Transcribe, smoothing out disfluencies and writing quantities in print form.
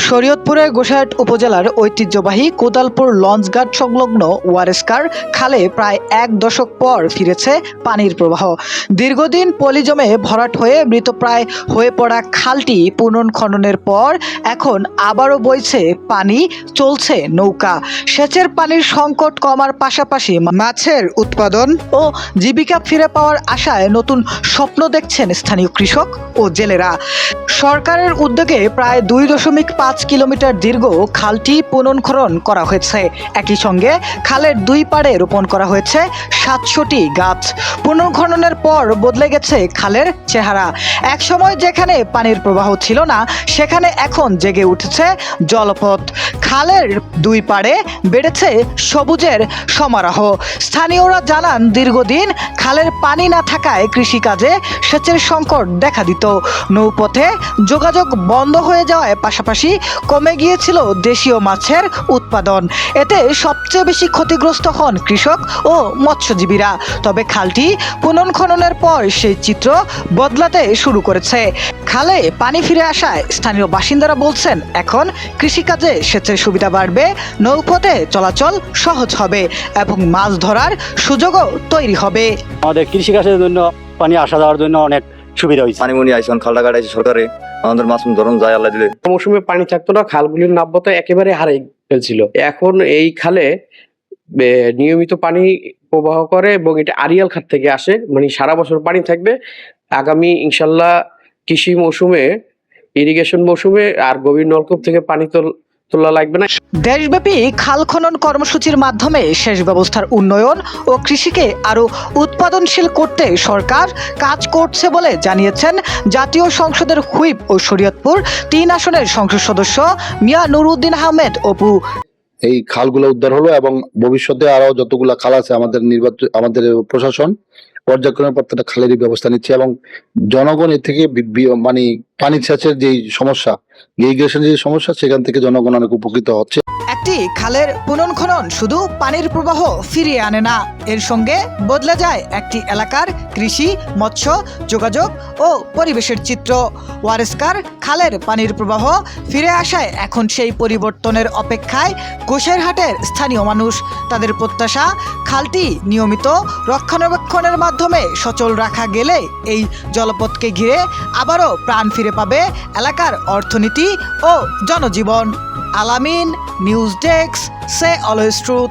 শরীয়তপুরের গোসাইরহাট উপজেলার ঐতিহ্যবাহী কোদালপুর লঞ্চঘাট সংলগ্ন ওয়ারেস্কার খালে প্রায় এক দশক পর ফিরেছে পানির প্রবাহ। দীর্ঘদিন পলি জমে ভরাট হয়ে মৃতপ্রায় হয়ে পড়া খালটি পুনর্খননের পর এখন আবারও বইছে পানি, চলছে নৌকা। সেচের পানির সংকট কমার পাশাপাশি মাছের উৎপাদন ও জীবিকা ফিরে পাওয়ার আশায় নতুন স্বপ্ন দেখছেন স্থানীয় কৃষক ও জেলেরা। সরকারের উদ্যোগে প্রায় 2.5 কিলোমিটার দীর্ঘ খালটি পুনর্খনন করা হয়েছে। একই সঙ্গে খালের দুই পাড়ে রোপণ করা হয়েছে 700টি গাছ। পুনর্খননের পর বদলে গেছে খালের চেহারা। একসময় যেখানে পানির প্রবাহ ছিল না, সেখানে এখন জেগে উঠেছে জলপথ। খালের দুই পাড়ে বেড়েছে সবুজের সমারোহ। স্থানীয়রা জানান, দীর্ঘদিন খালের পানি না থাকায় কৃষিকাজে সেচের সংকট দেখা দিত। নৌপথে যোগাযোগ বন্ধ হয়ে যাওয়ায় পাশাপাশি কমে গিয়েছিল দেশীয় মাছের উৎপাদন। এতে সবচেয়ে বেশি ক্ষতিগ্রস্ত হন কৃষক ও মৎস্যজীবীরা। তবে খালটি পুনর্খননের পর সেই চিত্র বদলাতে শুরু করেছে। খালে পানি ফিরে আসায় স্থানীয় বাসিন্দারা বলছেন, এখন কৃষিকাজে সেচের সুবিধা বাড়বে, নৌপথে চলাচল সহজ হবে এবং মাছ ধরার সুযোগও তৈরি হবে। আমাদের কৃষিকাজের জন্য পানি আসা যাওয়ার জন্য অনেক সুবিধা হয়েছে। পানিমনি আইসন খালটা কাটাইছে সরকারে, আমাদের মাছ ধরুন যায় আল্লাহ দিলে। মৌসুমে পানি থাকতো না, খালগুলির নাব্যতা একেবারে হারিয়ে ফেলছিল। এখন এই খালে নিয়মিত পানি প্রবাহ করে এবং এটা আড়িয়াল খাত থেকে আসে, মানে সারা বছর পানি থাকবে। আগামী ইনশাল্লাহ কৃষি মৌসুমে, ইরিগেশন মৌসুমে আর গভীর নলকূপ থেকে পানি তোলা লাগবে না। দেশব্যাপী খাল খনন কর্মসূচির মাধ্যমে সেচ ব্যবস্থার উন্নয়ন ও কৃষিকে আরও উৎপাদনশীল করতে সরকার কাজ করছে বলে জানিয়েছেন জাতীয় সংসদের হুইপ ও শরীয়তপুর 3 আসনের সংসদ সদস্য মিয়া নুরুদ্দিন আহমেদ অপু। এই খালগুলো উদ্ধার হলো এবং ভবিষ্যতে আরো যতগুলা খাল আছে আমাদের প্রশাসন পর্যায়ক্রমে প্রত্যেকটা খালেরই ব্যবস্থা নিচ্ছে এবং জনগণ এর থেকে মানে পানি সেচের যে সমস্যা, ইরিগেশন যে সমস্যা, সেখান থেকে জনগণ অনেক উপকৃত হচ্ছে। একটি খালের পুনর্খনন শুধু পানির প্রবাহ ফিরিয়ে আনে না, এর সঙ্গে বদলে যায় একটি এলাকার কৃষি, মৎস্য, যোগাযোগ ও পরিবেশের চিত্র। ওয়ারেস্কার খালের পানির প্রবাহ ফিরে আসায় এখন সেই পরিবর্তনের অপেক্ষায় গোসাইরহাটের স্থানীয় মানুষ। তাদের প্রত্যাশা, খালটি নিয়মিত রক্ষণাবেক্ষণের মাধ্যমে সচল রাখা গেলে এই জলপথকে ঘিরে আবারও প্রাণ ফিরে পাবে এলাকার অর্থনীতি ও জনজীবন। আলামিন, নিউজ ডেস্ক, সে অলওয়েজ ট্রুথ।